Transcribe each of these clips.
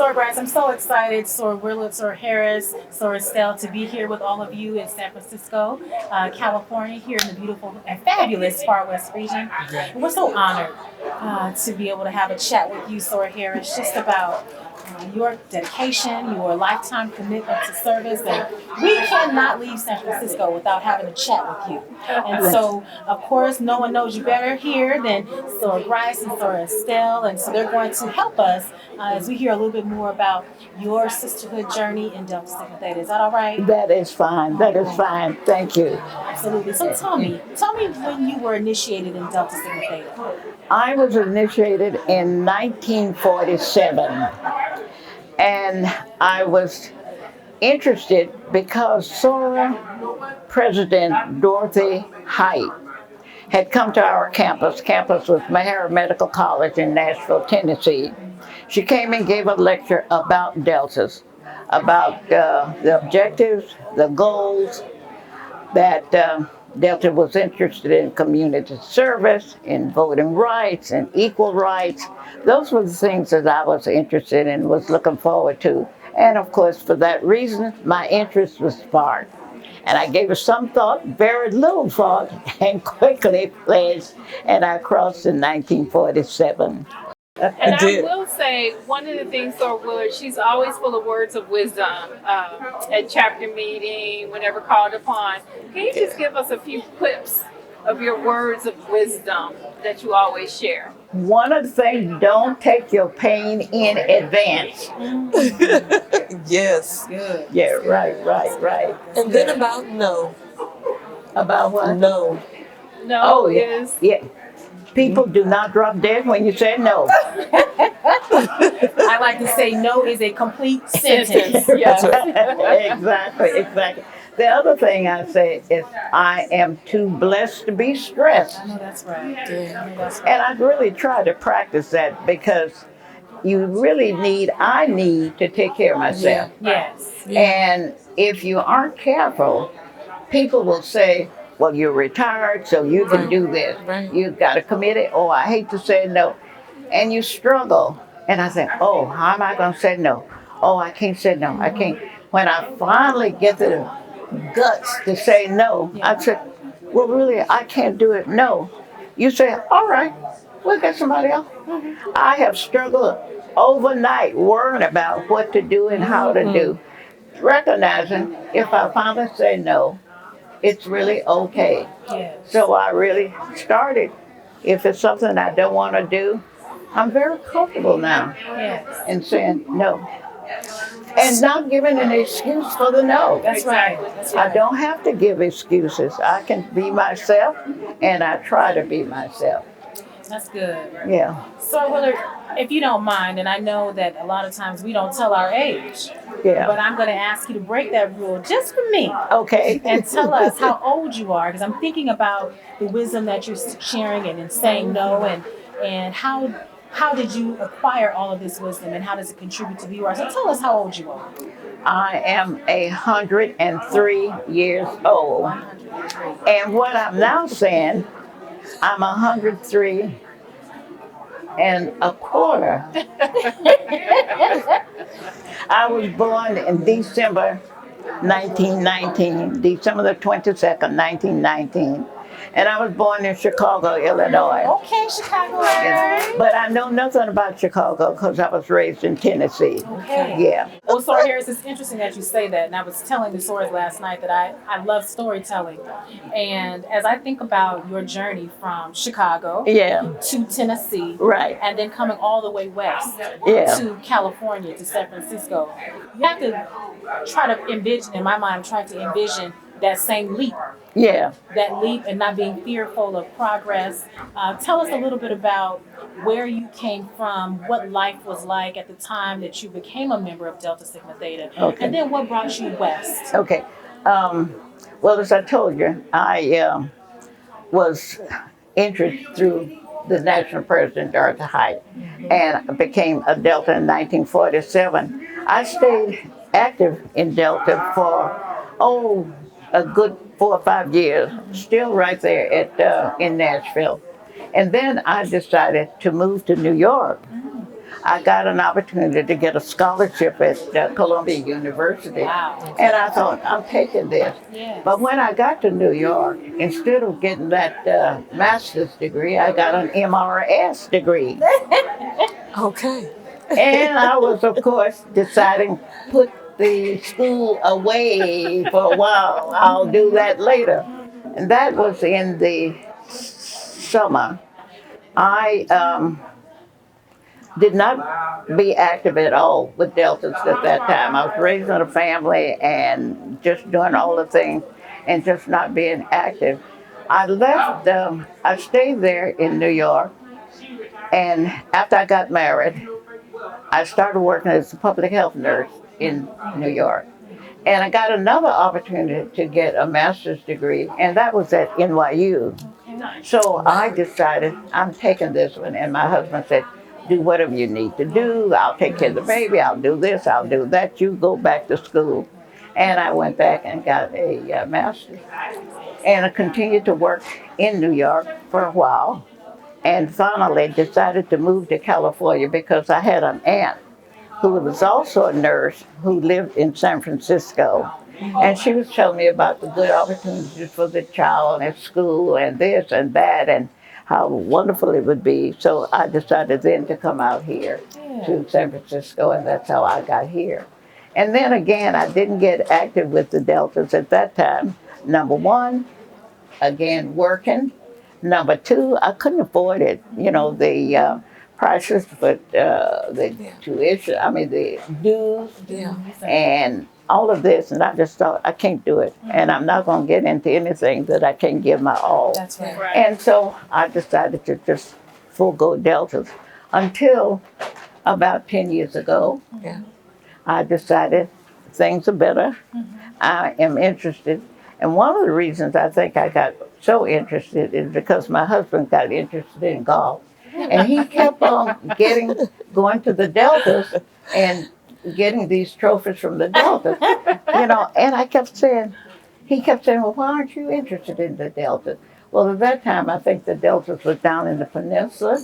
Sor Bryce, I'm so excited, Sor Willard, Sor Harris, Sor Estelle, to be here with all of you in San Francisco, California, here in the beautiful and fabulous Far West region. And we're so honored to be able to have a chat with you, Sor Harris, just about your dedication, your lifetime commitment to service, and we cannot leave San Francisco without having a chat with you. And so, of course, no one knows you better here than Sor Bryce and Sor Estelle, and so they're going to help us as we hear a little bit more about your sisterhood journey in Delta Sigma Theta. Is that all right? That is fine. That is fine. Thank you. Absolutely. So tell me when you were initiated in Delta Sigma Theta. I was initiated in 1947, and I was interested because Sora President Dorothy Height had come to our campus. Campus was Mahara Medical College in Nashville, Tennessee. She came and gave a lecture about deltas, about the objectives, the goals, that Delta was interested in community service, in voting rights, and equal rights. Those were the things that I was interested in, was looking forward to. And of course, for that reason, my interest was sparked. And I gave it some thought, very little thought, and quickly pledged, and I crossed in 1947. And I will say, one of the things, Sor Willard, she's always full of words of wisdom at chapter meeting, whenever called upon. Can you just give us a few clips of your words of wisdom that you always share? One of the things, don't take your pain in advance. Yes. Good. Yeah, right. And then about no. About what? No. No Oh, is yeah. People do not drop dead when you say no. I like to say no is a complete sentence. yes. Exactly. The other thing I say is I am too blessed to be stressed. I know that's right. And I really try to practice that because I need to take care of myself. Yes. And if you aren't careful, people will say, well, you're retired, so you can do this. Right. You've got to commit it, or I hate to say no. And you struggle. And I say, oh, how am I going to say no? Oh, I can't say no. I can't. When I finally get the guts to say no, I said, well, really, I can't do it. No. You say, all right, we'll get somebody else. I have struggled overnight worrying about what to do and how to do. Recognizing if I finally say no, it's really okay. Yes. So I really started. If it's something I don't want to do, I'm very comfortable now Yes. in saying no. And not giving an excuse for the no. That's right. That's right. I don't have to give excuses. I can be myself, and I try to be myself. That's good. Yeah. So, Willard, if you don't mind, and I know that a lot of times we don't tell our age, Yeah. but I'm going to ask you to break that rule just for me Okay. and tell us how old you are, because I'm thinking about the wisdom that you're sharing and in saying no, and how did you acquire all of this wisdom, and how does it contribute to who you are? So tell us how old you are. I am 103 years old. And what I'm now saying, I'm 103 and a quarter. I was born in December 1919, December the 22nd, 1919. And I was born in Chicago, Illinois. Okay, Chicago. Yes. But I know nothing about Chicago because I was raised in Tennessee. Okay. Yeah. Well, Sora Harris, it's interesting that you say that. And I was telling the stories last night that I love storytelling. And as I think about your journey from Chicago Yeah. to Tennessee, Right. and then coming all the way west Yeah. to California, to San Francisco, you have to try to envision, in my mind, I'm trying to envision that same leap. Yeah. That leap and not being fearful of progress. Tell us a little bit about where you came from, what life was like at the time that you became a member of Delta Sigma Theta, Okay. and then what brought you west. Okay. Well, as I told you, I was interested through the national president, Dorothy Height, and I became a Delta in 1947. I stayed active in Delta for, a good 4 or 5 years, still right there in Nashville. And then I decided to move to New York. I got an opportunity to get a scholarship at Columbia University. Wow. And I thought, I'm taking this. Yes. But when I got to New York, instead of getting that master's degree, I got an MRS degree. Okay. And I was, of course, deciding put the school away for a while. I'll do that later. And that was in the summer. I did not be active at all with Deltas at that time. I was raised in a family and just doing all the things and just not being active. I left, I stayed there in New York, and after I got married, I started working as a public health nurse in New York. And I got another opportunity to get a master's degree, and that was at NYU. So I decided I'm taking this one, and my husband said, do whatever you need to do. I'll take care of the baby. I'll do this. I'll do that. You go back to school. And I went back and got a master's. And I continued to work in New York for a while. And finally decided to move to California because I had an aunt who was also a nurse who lived in San Francisco. And she was telling me about the good opportunities for the child at school and this and that and how wonderful it would be. So I decided then to come out here to San Francisco, and that's how I got here. And then again, I didn't get active with the Deltas at that time. Number one, again, working. Number two, I couldn't afford it. You know, the prices for the tuition, I mean, the dues and all of this. And I just thought, I can't do it. And I'm not going to get into anything that I can't give my all. That's right. Right. And so I decided to just forego Deltas until about 10 years ago. Yeah. I decided things are better. I am interested. And one of the reasons I think I got so interested is because my husband got interested in golf. And he kept on going to the Deltas and getting these trophies from the Deltas. You know, and he kept saying, well, why aren't you interested in the Deltas? Well, at that time, I think the Deltas was down in the peninsula,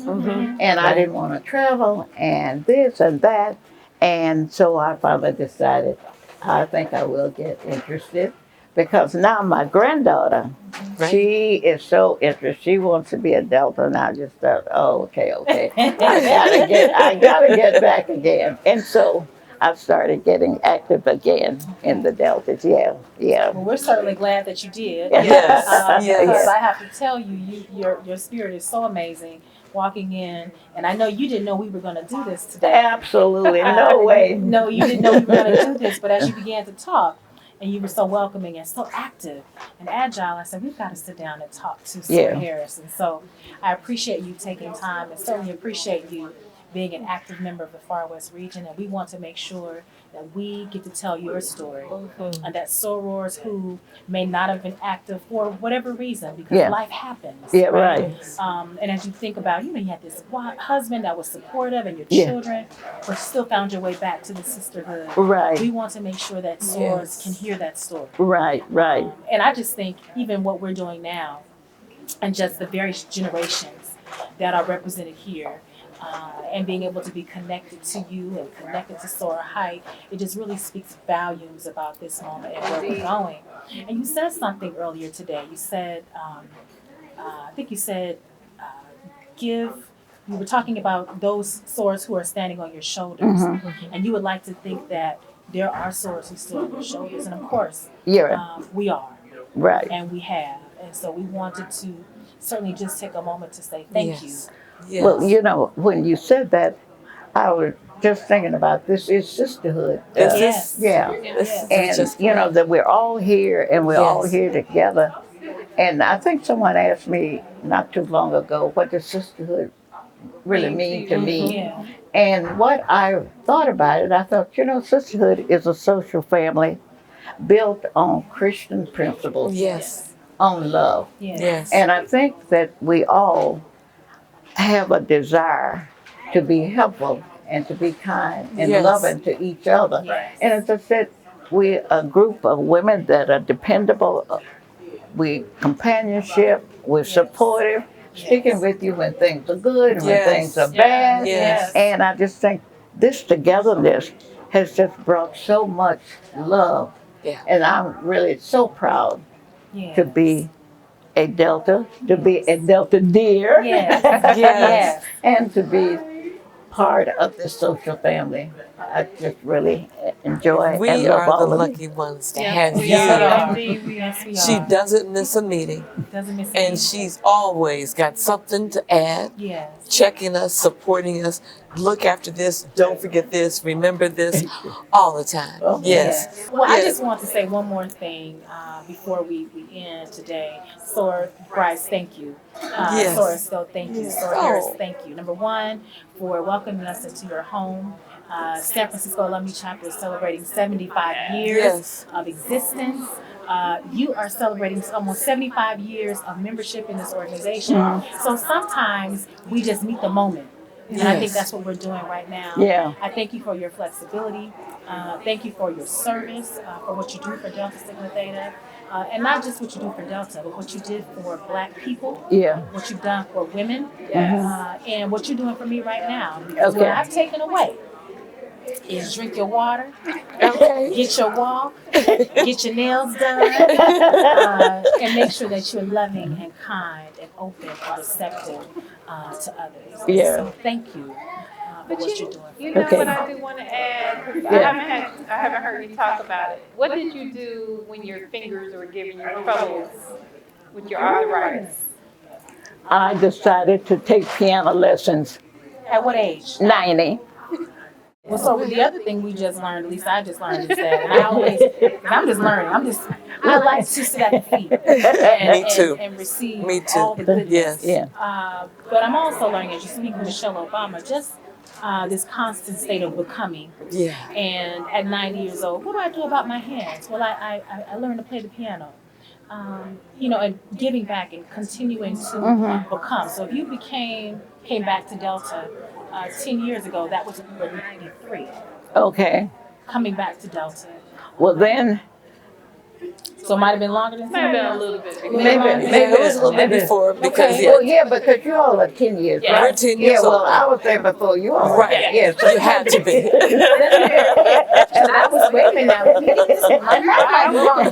and I didn't want to travel, and this and that. And so I finally decided, I think I will get interested. Because now my granddaughter, she is so interested. She wants to be a Delta, and I just thought, oh, okay. I gotta get back again. And so I started getting active again in the Deltas. Yeah. Well, we're certainly glad that you did. Yes. Because I have to tell you, your spirit is so amazing. Walking in, and I know you didn't know we were going to do this today. Absolutely, no way. No, you didn't know we were going to do this, but as you began to talk, and you were so welcoming and so active and agile, I said, we've got to sit down and talk to Sarah Harris. And so I appreciate you taking time, and certainly appreciate you being an active member of the Far West region. And we want to make sure that we get to tell your story, and that sorors who may not have been active for whatever reason, because life happens. Yeah, right. And as you think about, you had this husband that was supportive, and your children, but still found your way back to the sisterhood. Right. We want to make sure that sorors can hear that story. Right. And I just think even what we're doing now, and just the various generations that are represented here, and being able to be connected to you and connected to Sora Height, it just really speaks volumes about this moment and where we're going. And you said something earlier today. You said, I think you said, you were talking about those swords who are standing on your shoulders. And you would like to think that there are swords who stand on your shoulders. And of course, we are. Right. And we have. And so we wanted to certainly just take a moment to say thank you. Yes. Well, when you said that, I was just thinking about this is sisterhood. Yes. And, that we're all here and we're all here together. And I think someone asked me not too long ago, what does sisterhood really mean to me? Yeah. And what I thought about it, I thought, sisterhood is a social family built on Christian principles, on love. Yes. And I think that we all have a desire to be helpful and to be kind and loving to each other. Yes. And as I said, we're a group of women that are dependable, we companionship, we're supportive. sticking with you when things are good and when Yes. things are bad. Yes. And I just think this togetherness has just brought so much love. Yeah. And I'm really so proud Yes. to be a Delta, to be a Delta deer, Yes. Yes. Yes. and to be part of this social family. I just really enjoy and We love are the all of you. lucky ones to Yeah, have we you. are. Indeed, yes, we She are. doesn't miss a meeting, Doesn't miss a and beat. she's always got something to add, Yes. checking us, supporting us. Look after this, don't forget this, remember this, all the time. Oh, Yes. Well, I Yes. just want to say one more thing before we end today. Sor Bryce, thank you. Yes. Sor Estelle, thank you. Sor Oh. Harris, thank you. Number one, for welcoming us into your home. San Francisco Alumni Chapter is celebrating 75 years Yes. of existence. You are celebrating almost 75 years of membership in this organization. So sometimes we just meet the moment. And I think Yes. that's what we're doing right now. Yeah. I thank you for your flexibility. Thank you for your service, for what you do for Delta Sigma Theta. And not just what you do for Delta, but what you did for Black people, Yeah. what you've done for women, and what you're doing for me right now. Because what Okay. I've taken away is drink your water, Okay. get your walk, get your nails done, and make sure that you're loving and kind and open and receptive to others. Yeah. So thank you for But what you're doing. you know Okay. what I do want to add? 'Cause Yeah. I haven't heard you talk about it. What did you do when your fingers were giving you troubles with your arthritis? I decided to take piano lessons. At what age? 90. Well, so the other thing we just learned, at least I just learned, is that, and I always, because I'm just learning, I like to sit at the feet and, Me too. and receive Me too. all the goodness. Yes. Yeah. But I'm also learning, as you speak with Michelle Obama, just this constant state of becoming. Yeah. And at 90 years old, what do I do about my hands? Well, I learned to play the piano. And giving back and continuing to become. So if you came back to Delta 10 years ago, that was when you were 93. Okay. Coming back to Delta. Well, then, So it might have been longer than Might 10 have been a years. little bit. Maybe it was a little bit Maybe. before because Okay. yeah. well, yeah, because you all are 10 years, Yeah. right? We're 10 years Yeah, well, old. I was there before you all. Right. Yeah, so You had to be. And I was waiting now. I'm not wrong.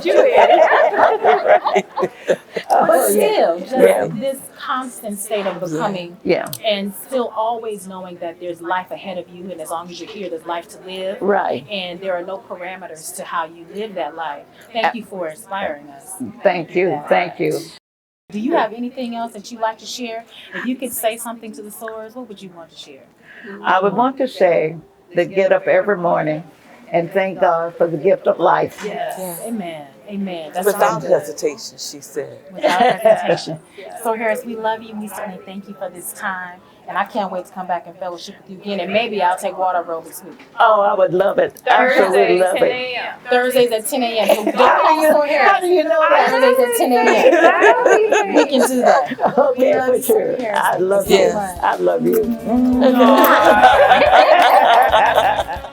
But still, just Yeah. this constant state of becoming Yeah, and still always knowing that there's life ahead of you, and as long as you're here, there's life to live. right. And there are no parameters to how you live that life. Thank you for inspiring us. Thank you. Thank you. Do you have anything else that you'd like to share? If you could say something to the Soars, what would you want to share? I would want to say to get up every morning and thank God for the gift of life. Yes. Amen. Amen. That's Without all good. hesitation, she said. Without hesitation. So Harris, we love you. We certainly thank you for this time. And I can't wait to come back and fellowship with you again. And maybe I'll take water aerobics with you. Oh, I would love it. Absolutely Thursday, love 10 it. a.m. Thursdays at 10 a.m. So don't How do you, call how Harris. do you know that? Thursdays at 10 a.m. We can do that. Okay, love for you, sure. Harris. I love Thank you you. so much. I love you. Aw.